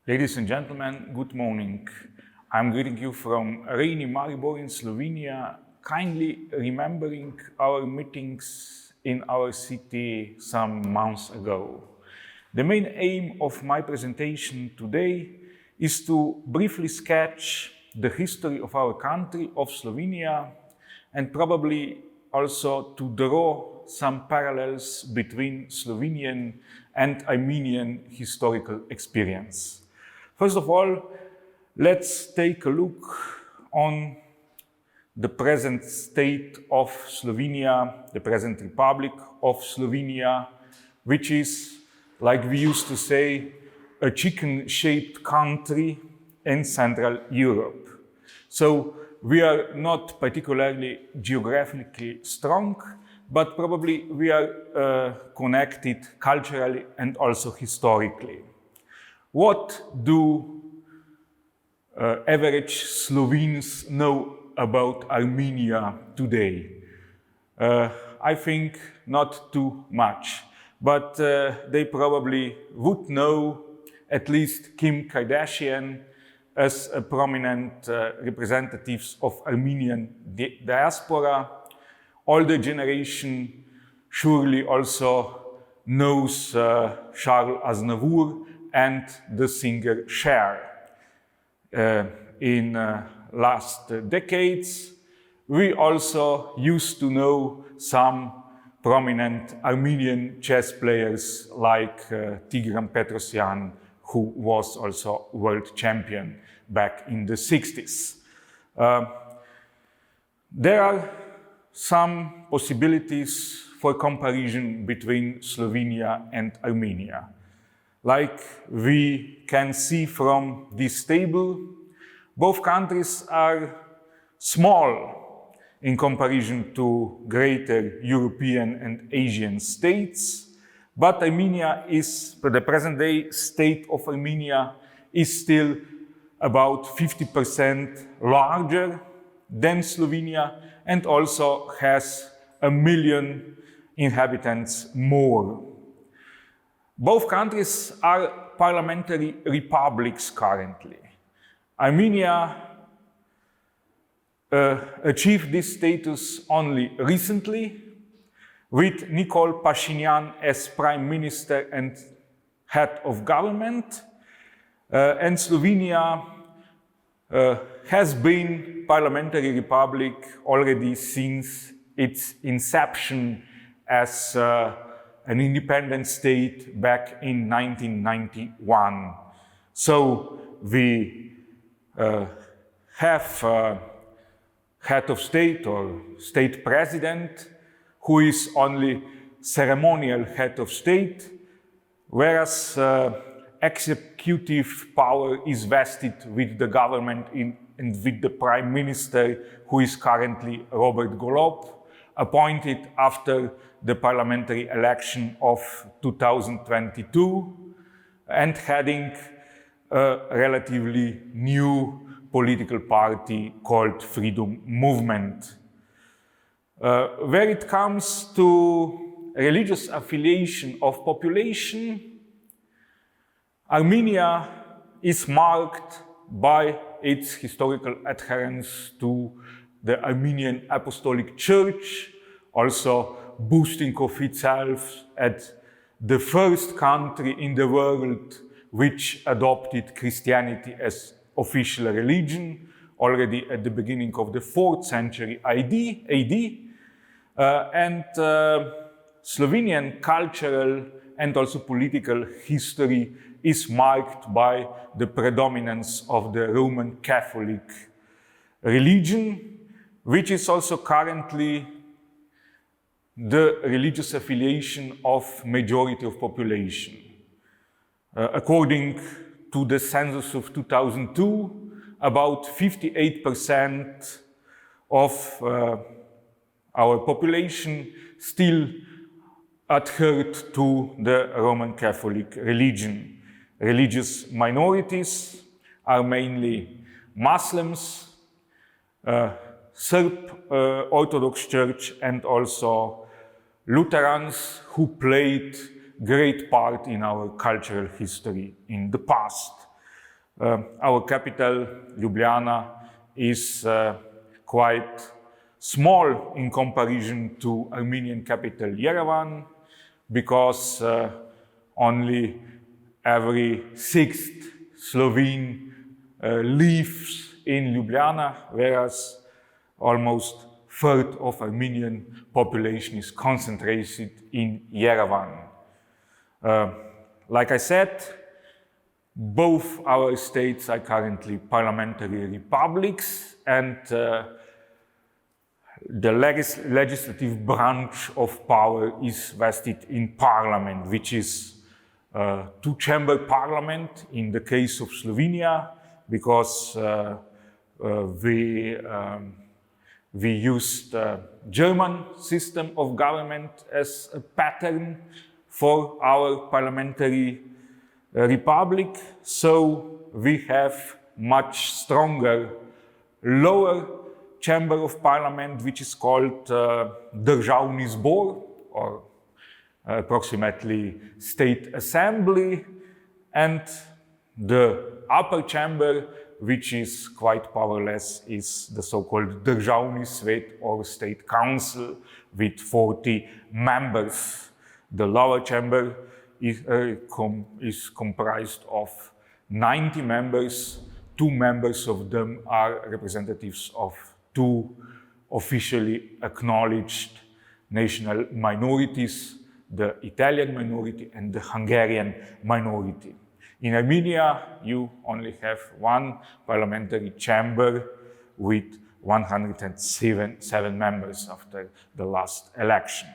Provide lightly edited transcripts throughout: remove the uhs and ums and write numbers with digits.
Ladies and gentlemen, good morning. I'm greeting you from rainy Maribor in Slovenia, kindly remembering our meetings in our city some months ago. The main aim of my presentation today is to briefly sketch the history of our country, of Slovenia, and probably also to draw some parallels between Slovenian and Armenian historical experience. First of all, let's take a look on the present state of Slovenia, the present Republic of Slovenia, which is, like we used to say, a chicken-shaped country in Central Europe. So we are not particularly geographically strong, but probably we are connected culturally and also historically. What do average Slovenes know about Armenia today? I think not too much, but they probably would know at least Kim Kardashian as a prominent representatives of Armenian diaspora. Older generation surely also knows Charles Aznavour and the singer Cher. In last decades, we also used to know some prominent Armenian chess players like Tigran Petrosyan, who was also world champion back in the 60s. There are some possibilities for comparison between Slovenia and Armenia. Like we can see from this table, both countries are small in comparison to greater European and Asian states. But Armenia is, the present day state of Armenia is still about 50% larger than Slovenia and also has 1 million inhabitants more. Both countries are parliamentary republics currently. Armenia achieved this status only recently, with Nikol Pashinyan as prime minister and head of government. And Slovenia has been parliamentary republic already since its inception as an independent state back in 1991. So we have head of state or state president who is only ceremonial head of state, whereas executive power is vested with the government and with the prime minister, who is currently Robert Golob, appointed after the parliamentary election of 2022 and heading a relatively new political party called Freedom Movement. Where it comes to religious affiliation of population, Armenia is marked by its historical adherence to the Armenian Apostolic Church, also boasting of itself as the first country in the world which adopted Christianity as official religion already at the beginning of the 4th century AD. And Slovenian cultural and also political history is marked by the predominance of the Roman Catholic religion, which is also currently the religious affiliation of majority of population. According to the census of 2002, about 58% of our population still adhered to the Roman Catholic religion. Religious minorities are mainly Muslims, Serb Orthodox Church, and also Lutherans, who played great part in our cultural history in the past. Our capital, Ljubljana, is quite small in comparison to Armenian capital, Yerevan, because only every sixth Slovene lives in Ljubljana, whereas almost third of Armenian population is concentrated in Yerevan. Like I said, both our states are currently parliamentary republics, and the legislative branch of power is vested in parliament, which is two-chamber parliament in the case of Slovenia, because we used German system of government as a pattern for our parliamentary republic, so we have much stronger lower chamber of parliament, which is called Državni Zbor, or approximately State Assembly, and the upper chamber, which is quite powerless, is the so-called Državni Svet, or State Council, with 40 members. The lower chamber is comprised of 90 members. 2 members of them are representatives of 2 officially acknowledged national minorities, the Italian minority and the Hungarian minority. In Armenia, you only have 1 parliamentary chamber with 107 members after the last election.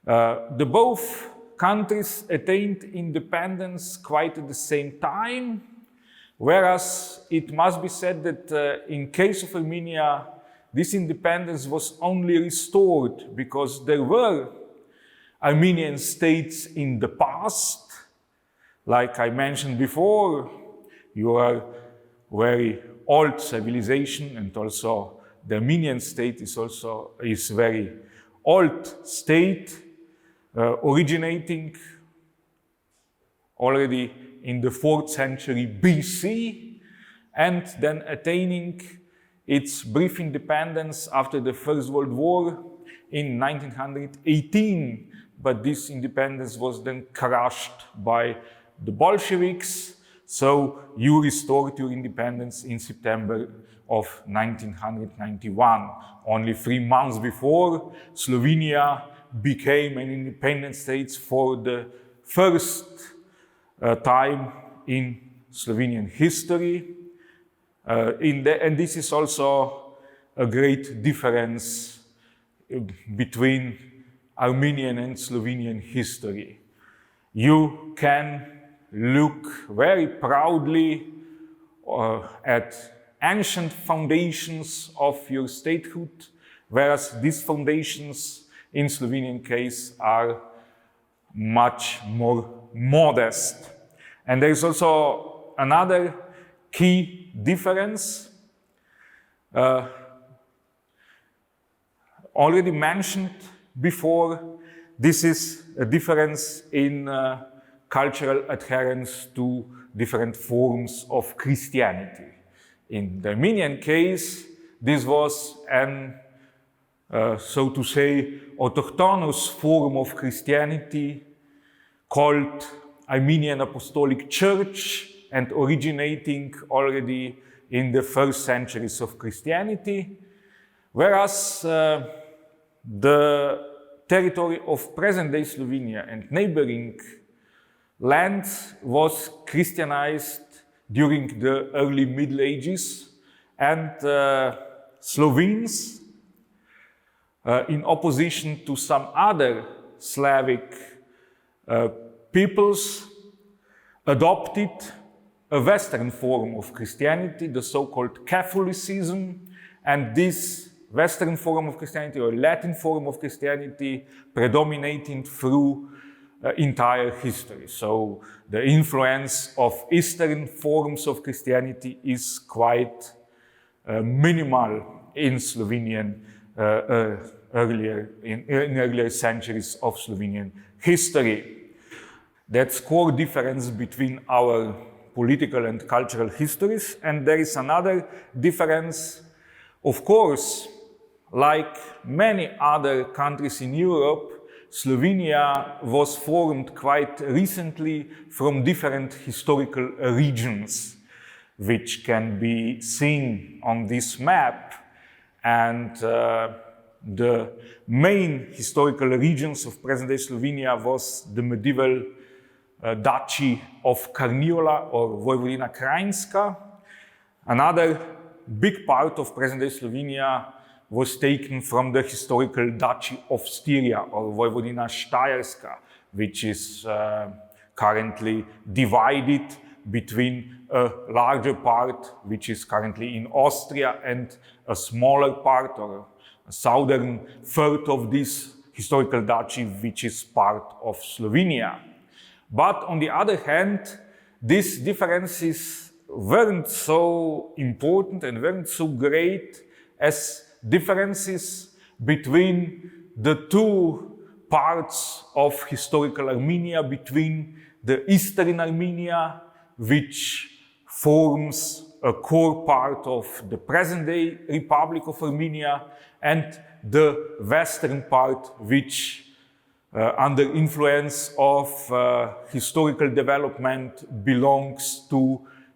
The both countries attained independence quite at the same time, whereas it must be said that in case of Armenia, this independence was only restored because there were Armenian states in the past. Like I mentioned before, you are very old civilization, and also the Armenian state is very old state, originating already in the 4th century BC, and then attaining its brief independence after the First World War in 1918. But this independence was then crushed by the Bolsheviks, so you restored your independence in September of 1991. Only 3 months before, Slovenia became an independent state for the first time in Slovenian history. And this is also a great difference between Armenian and Slovenian history. You can look very proudly at ancient foundations of your statehood, whereas these foundations in Slovenian case are much more modest. And there is also another key difference. Already mentioned before, this is a difference in cultural adherence to different forms of Christianity. In the Armenian case, this was an, so to say, autochthonous form of Christianity called Armenian Apostolic Church, and originating already in the first centuries of Christianity, whereas the territory of present-day Slovenia and neighboring lands was Christianized during the early Middle Ages, and Slovenes, in opposition to some other Slavic peoples, adopted a Western form of Christianity, the so-called Catholicism, and this Western form of Christianity, or Latin form of Christianity, predominating through entire history. So the influence of Eastern forms of Christianity is quite minimal in Slovenian earlier centuries of Slovenian history. That's core difference between our political and cultural histories. And there is another difference. Of course, like many other countries in Europe, Slovenia was formed quite recently from different historical regions, which can be seen on this map. And the main historical regions of present-day Slovenia was the medieval Duchy of Carniola or Vojvodina Krajinska. Another big part of present-day Slovenia was taken from the historical Duchy of Styria or Vojvodina Štajerska, which is currently divided between a larger part, which is currently in Austria, and a smaller part or a southern third of this historical duchy, which is part of Slovenia. But on the other hand, these differences weren't so important and weren't so great as differences between the two parts of historical Armenia, between the Eastern Armenia, which forms a core part of the present-day Republic of Armenia, and the Western part, which under influence of historical development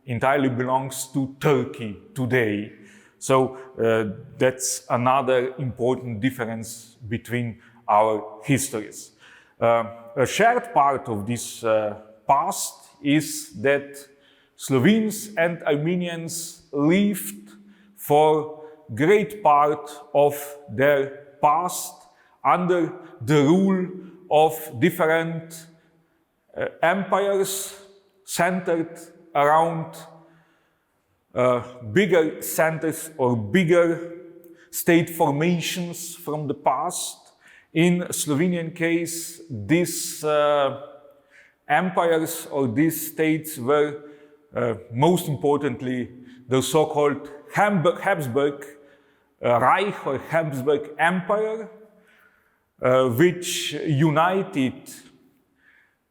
entirely belongs to Turkey today. So that's another important difference between our histories. A shared part of this past is that Slovenes and Armenians lived for great part of their past under the rule of different empires centered around bigger centers or bigger state formations from the past. In Slovenian case, these empires or these states were most importantly the so-called Habsburg Reich or Habsburg Empire, which united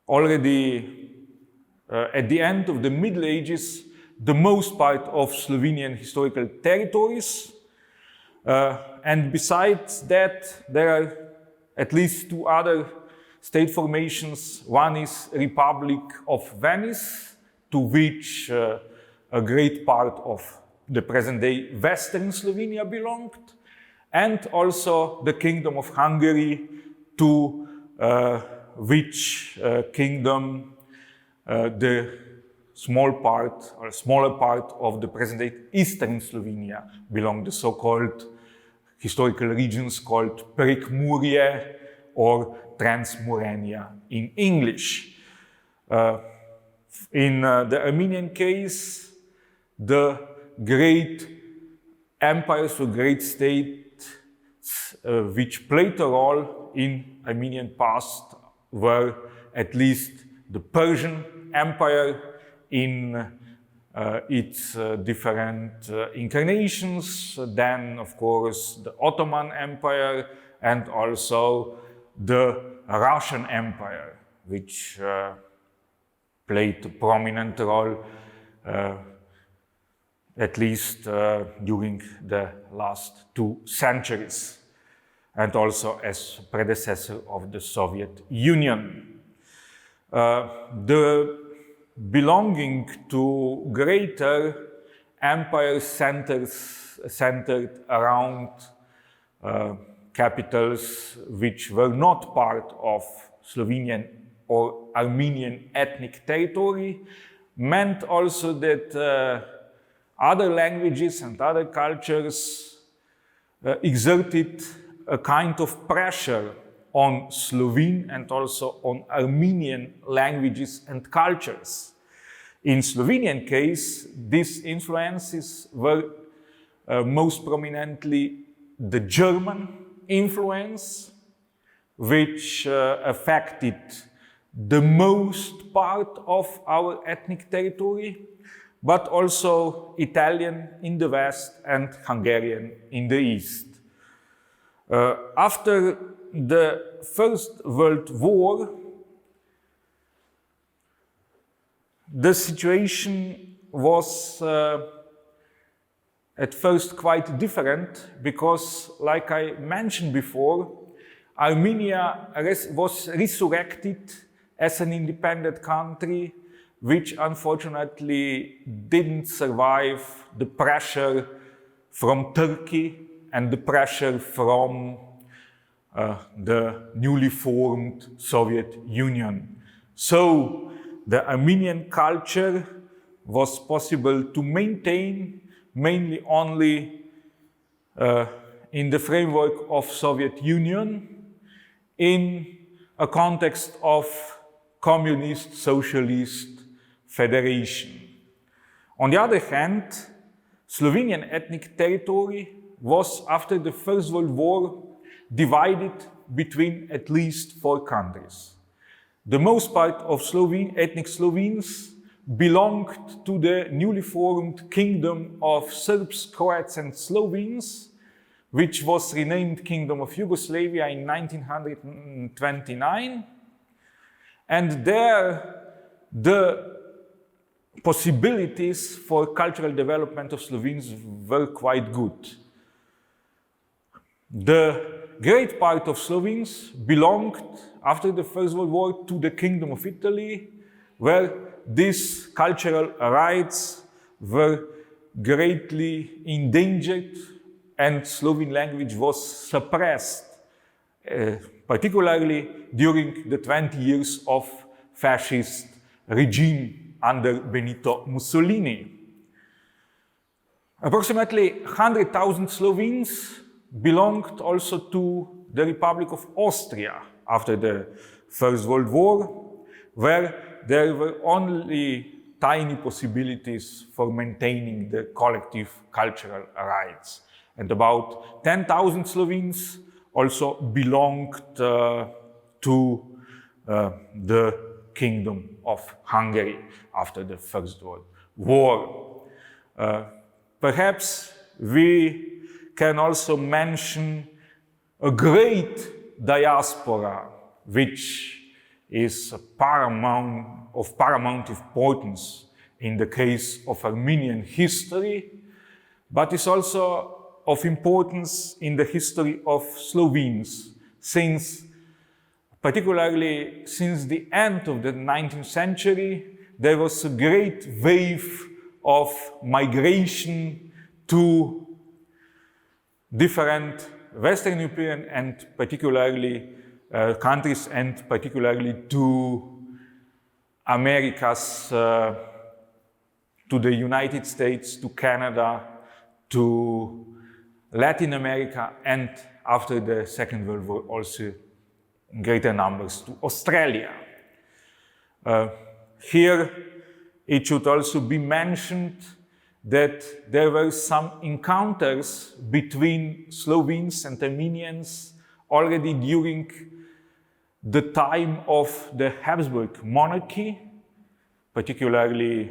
already at the end of the Middle Ages the most part of Slovenian historical territories. And besides that, there are at least two other state formations. One is Republic of Venice, to which a great part of the present-day Western Slovenia belonged, and also the Kingdom of Hungary, to which kingdom the smaller part of the present-day Eastern Slovenia belonged, the so-called historical regions called Prekmurje or Transmurenia in English. In the Armenian case, the great empires or great states which played a role in Armenian past were at least the Persian Empire in its different incarnations, then of course the Ottoman Empire, and also the Russian Empire, which played a prominent role at least during the last 2 centuries, and also as predecessor of the Soviet Union. The belonging to greater empire centered around capitals which were not part of Slovenian or Armenian ethnic territory meant also that other languages and other cultures exerted a kind of pressure on Slovene and also on Armenian languages and cultures. In Slovenian case, these influences were most prominently the German influence, which affected the most part of our ethnic territory, but also Italian in the west and Hungarian in the east. After the First World War, the situation was at first quite different because, like I mentioned before, Armenia was resurrected as an independent country, which unfortunately didn't survive the pressure from Turkey and the pressure from the newly formed Soviet Union. So the Armenian culture was possible to maintain mainly only in the framework of Soviet Union in a context of communist socialist federation. On the other hand, Slovenian ethnic territory was, after the First World War, divided between at least 4 countries. The most part of ethnic Slovenes belonged to the newly formed Kingdom of Serbs, Croats and Slovenes, which was renamed Kingdom of Yugoslavia in 1929. And there, the possibilities for cultural development of Slovenes were quite good. The great part of Slovenes belonged, after the First World War, to the Kingdom of Italy, where these cultural rights were greatly endangered and Slovene language was suppressed, particularly during the 20 years of fascist regime under Benito Mussolini. Approximately 100,000 Slovenes belonged also to the Republic of Austria after the First World War, where there were only tiny possibilities for maintaining the collective cultural rights. And about 10,000 Slovenes also belonged to the Kingdom of Hungary after the First World War. Perhaps we can also mention a great diaspora, which is of paramount importance in the case of Armenian history, but is also of importance in the history of Slovenes, particularly since the end of the 19th century, there was a great wave of migration to different Western European and particularly countries, and particularly to Americas, to the United States, to Canada, to Latin America, and after the Second World War also in greater numbers to Australia. Here it should also be mentioned that there were some encounters between Slovenes and Armenians already during the time of the Habsburg monarchy, particularly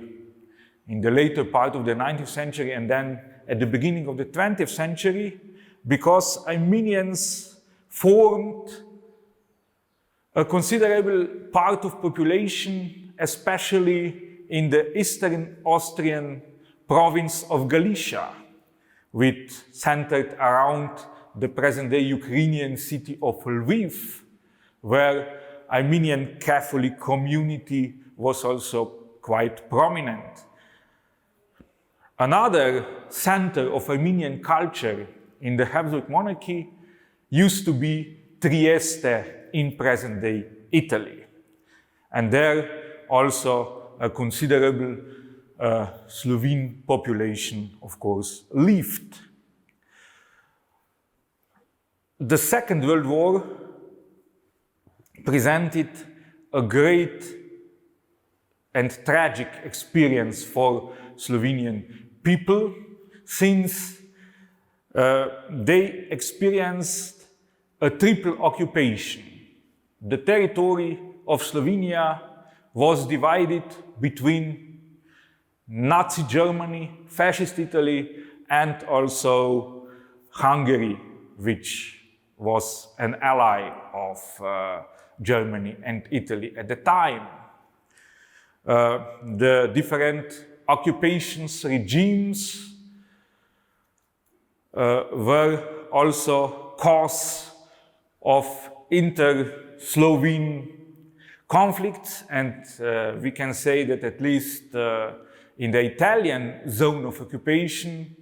in the later part of the 19th century and then at the beginning of the 20th century, because Armenians formed a considerable part of population, especially in the eastern Austrian province of Galicia, which centered around the present-day Ukrainian city of Lviv, where Armenian Catholic community was also quite prominent. Another center of Armenian culture in the Habsburg monarchy used to be Trieste in present-day Italy. And there also a considerable Slovene population, of course, lived. The Second World War presented a great and tragic experience for Slovenian people, since they experienced a triple occupation. The territory of Slovenia was divided between Nazi Germany, Fascist Italy, and also Hungary, which was an ally of Germany and Italy at the time. the different occupations, regimes were also cause of inter-Slovene conflicts, and we can say that at least in the Italian zone of occupation,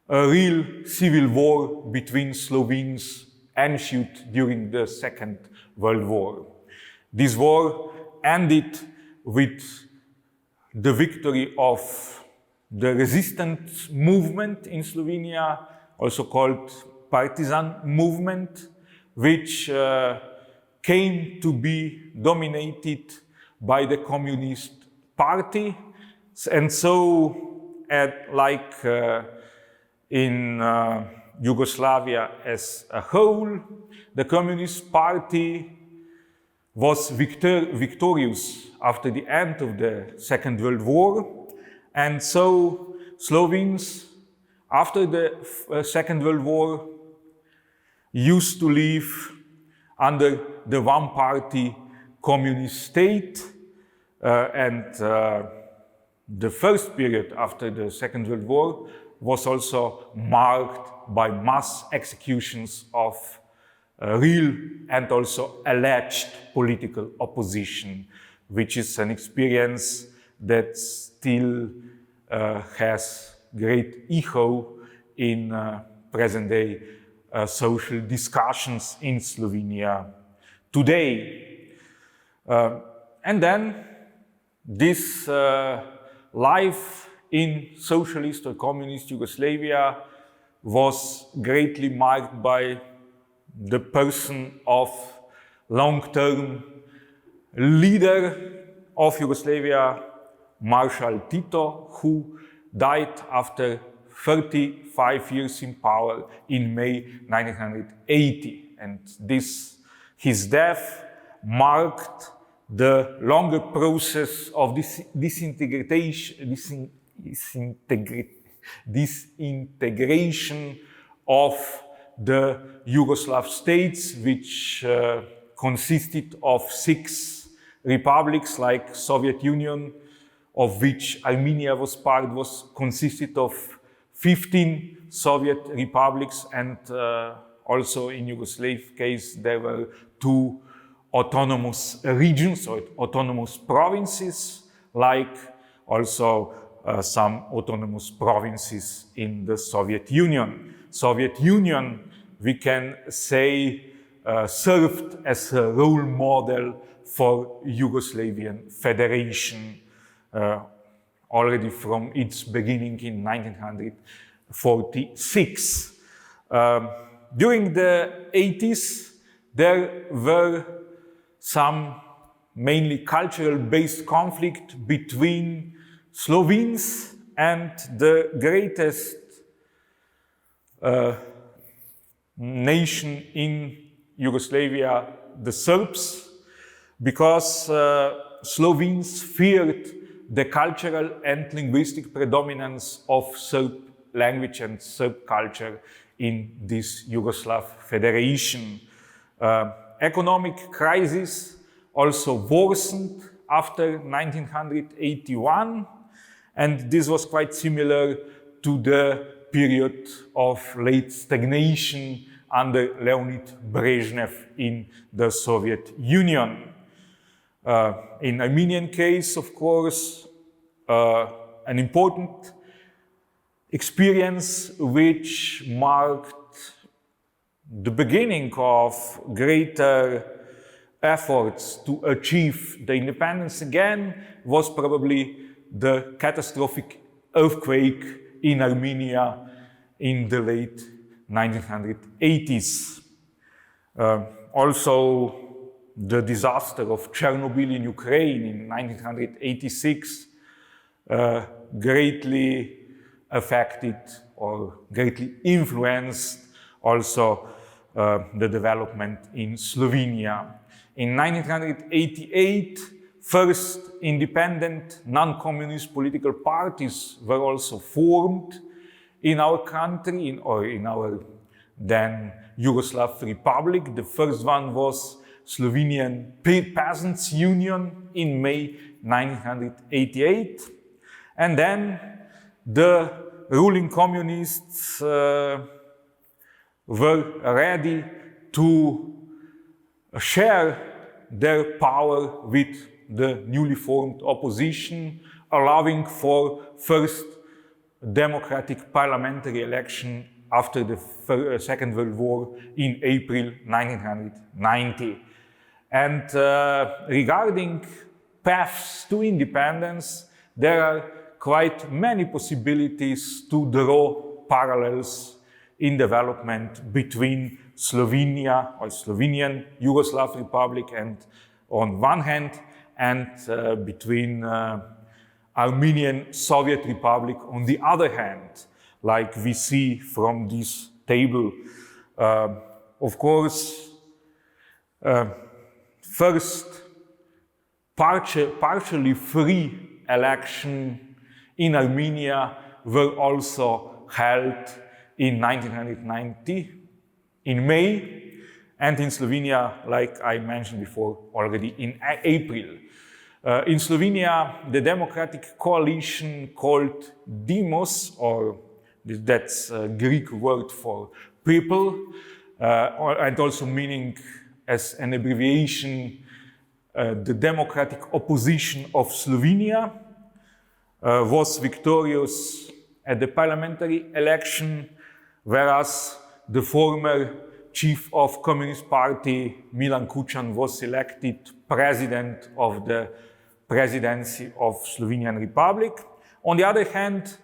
a real civil war between Slovenes ensued during the Second World War. This war ended with the victory of the resistance movement in Slovenia, also called partisan movement, which came to be dominated by the Communist Party. And so, like in Yugoslavia as a whole, the Communist Party was victorious after the end of the Second World War. And so Slovenes, after the Second World War, used to live under the one-party communist state, and the first period after the Second World War was also marked by mass executions of real and also alleged political opposition, which is an experience that still has great echo in present-day social discussions in Slovenia today. And then this life in socialist or communist Yugoslavia was greatly marked by the person of long-term leader of Yugoslavia, Marshal Tito, who died after 35 years in power in May 1980. And his death marked the longer process of disintegration of the Yugoslav states, which consisted of 6 republics like Soviet Union, of which Armenia was part, consisted of 15 Soviet republics, and also in Yugoslav case there were 2 autonomous regions or autonomous provinces, like also some autonomous provinces in the Soviet Union. Soviet Union, we can say, served as a role model for Yugoslavian Federation already from its beginning in 1946. During the 80s, there were some mainly cultural-based conflict between Slovenes and the greatest nation in Yugoslavia, the Serbs, because Slovenes feared the cultural and linguistic predominance of Serb language and Serb culture in this Yugoslav Federation. Economic crisis also worsened after 1981, and this was quite similar to the period of late stagnation under Leonid Brezhnev in the Soviet Union. In Armenian case, of course, an important experience which marked the beginning of greater efforts to achieve the independence again was probably the catastrophic earthquake in Armenia in the late 1980s. Also, the disaster of Chernobyl in Ukraine in 1986 greatly affected or greatly influenced also the development in Slovenia. In 1988, first independent non-communist political parties were also formed in our country, or in our then Yugoslav Republic. The first one was Slovenian Peasants' Union in May 1988. And then the ruling communists were ready to share their power with the newly formed opposition, allowing for first democratic parliamentary election after the Second World War in April 1990. And regarding paths to independence, there are quite many possibilities to draw parallels in development between Slovenia or Slovenian Yugoslav Republic and on one hand, and between Armenian Soviet Republic on the other hand, like we see from this table. Of course, first partially free election in Armenia were also held in 1990 in May, and in Slovenia, like I mentioned before, already in April. In Slovenia, the democratic coalition called Demos, or that's a Greek word for people, and also meaning as an abbreviation, the democratic opposition of Slovenia, was victorious at the parliamentary election, whereas the former chief of Communist Party, Milan Kučan, was elected president of the presidency of Slovenian Republic. On the other hand,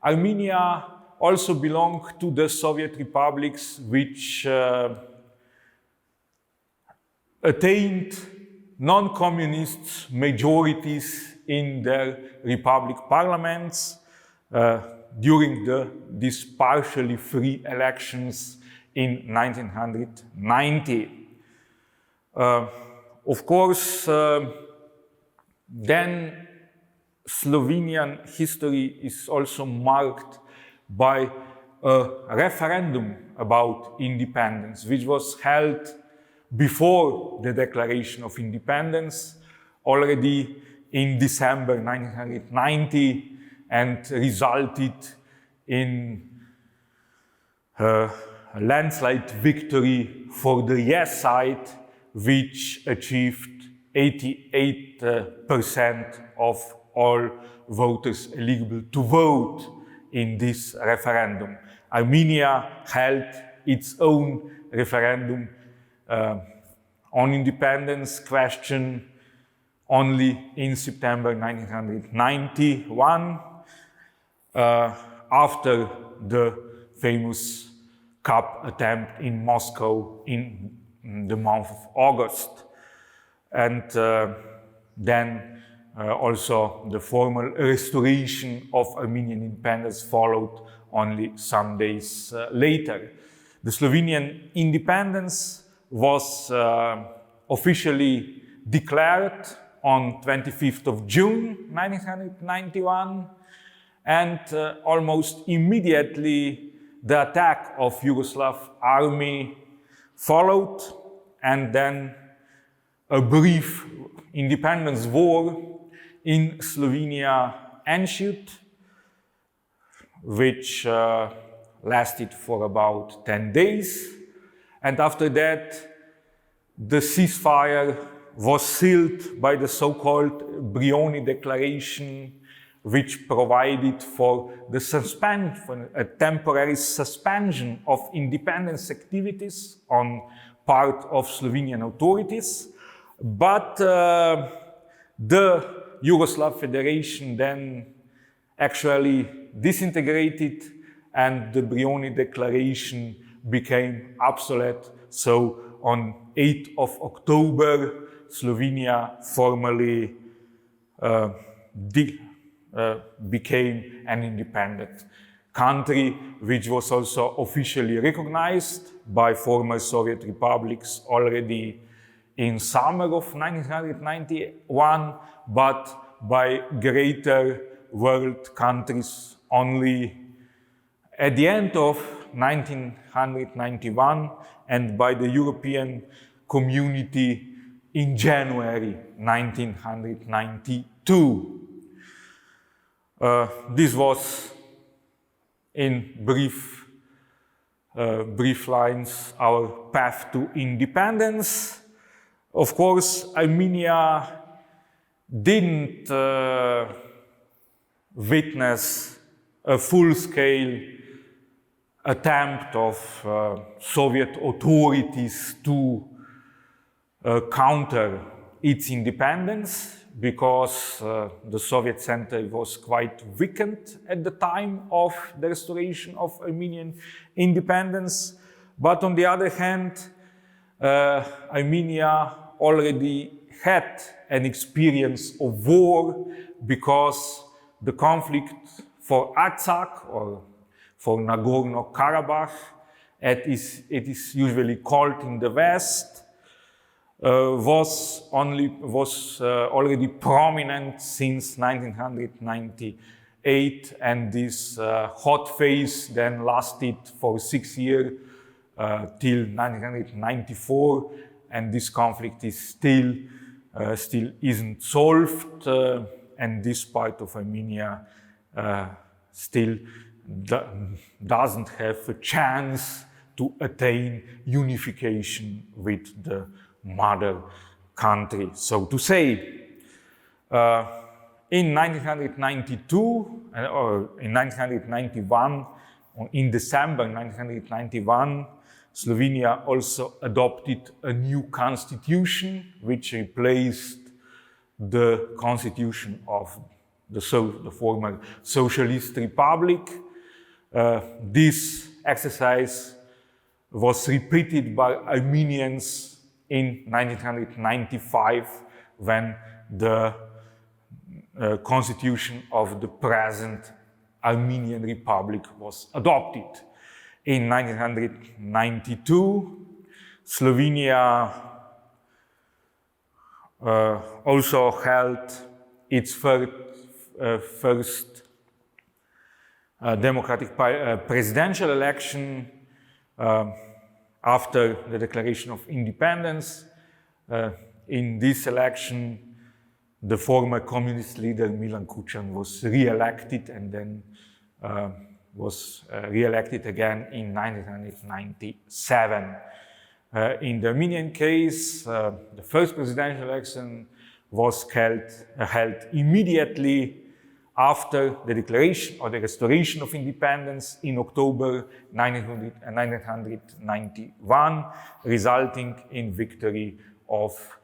Armenia also belonged to the Soviet republics which attained non-communist majorities in their republic parliaments during these partially free elections in 1990. Of course, then Slovenian history is also marked by a referendum about independence, which was held before the declaration of independence, already in December 1990, and resulted in a landslide victory for the yes side, which achieved 88% of all voters eligible to vote in this referendum. Armenia held its own referendum on independence question only in September 1991, after the famous coup attempt in Moscow in the month of August. And then also the formal restoration of Armenian independence followed only some days later. The Slovenian independence was officially declared on 25th of June 1991, and almost immediately the attack of Yugoslav army followed, and then a brief independence war in Slovenia ensued, which lasted for about 10 days. And after that, the ceasefire was sealed by the so-called Brioni Declaration, which provided for the a temporary suspension of independence activities on part of Slovenian authorities. But the Yugoslav Federation then actually disintegrated, and the Brioni Declaration became obsolete. So on 8th of October, Slovenia formally became an independent country, which was also officially recognized by former Soviet republics already in summer of 1991, but by greater world countries only at the end of 1991, and by the European community in January 1992. This was, in brief lines, our path to independence. Of course, Armenia didn't witness a full-scale attempt of Soviet authorities to counter its independence, because the Soviet center was quite weakened at the time of the restoration of Armenian independence. But on the other hand, Armenia already had an experience of war, because the conflict for Assoc, or for Nagorno-Karabakh, it is usually called in the West, was already prominent since 1998, and this hot phase then lasted for 6 years till 1994, and this conflict is still isn't solved, and this part of Armenia still doesn't have a chance to attain unification with the mother country, so to say. In 1992, or in 1991, or in December 1991, Slovenia also adopted a new constitution, which replaced the constitution of the former Socialist Republic. This exercise was repeated by Armenians in 1995, when the constitution of the present Armenian Republic was adopted. In 1992, Slovenia also held its first democratic presidential election after the declaration of independence. In this election, the former communist leader Milan Kučan was re-elected, and then was re-elected again in 1997. In the Armenian case, the first presidential election was held immediately after the declaration or the restoration of independence in October 1991, resulting in victory of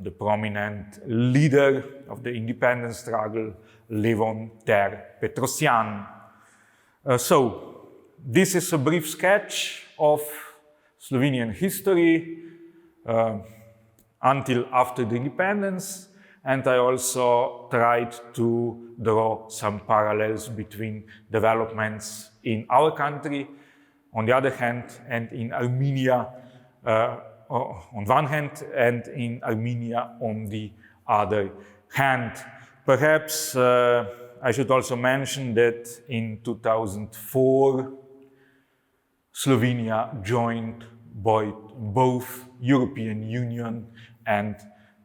the prominent leader of the independence struggle, Levon Ter-Petrosyan. So, this is a brief sketch of Slovenian history until after the independence, and I also tried to draw some parallels between developments in our country on the other hand, and in Armenia on one hand, and in Armenia on the other hand. Perhaps I should also mention that in 2004, Slovenia joined both European Union and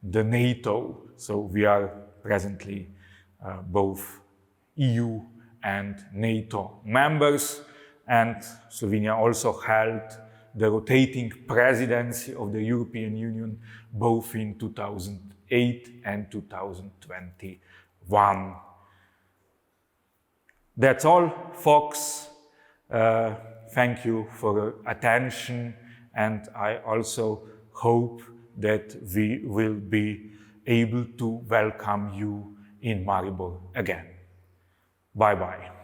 the NATO. So we are presently both EU and NATO members, and Slovenia also held the rotating presidency of the European Union both in 2008 and 2021. That's all, folks. Thank you for your attention, and I also hope that we will be able to welcome you in Maribor again. Bye-bye.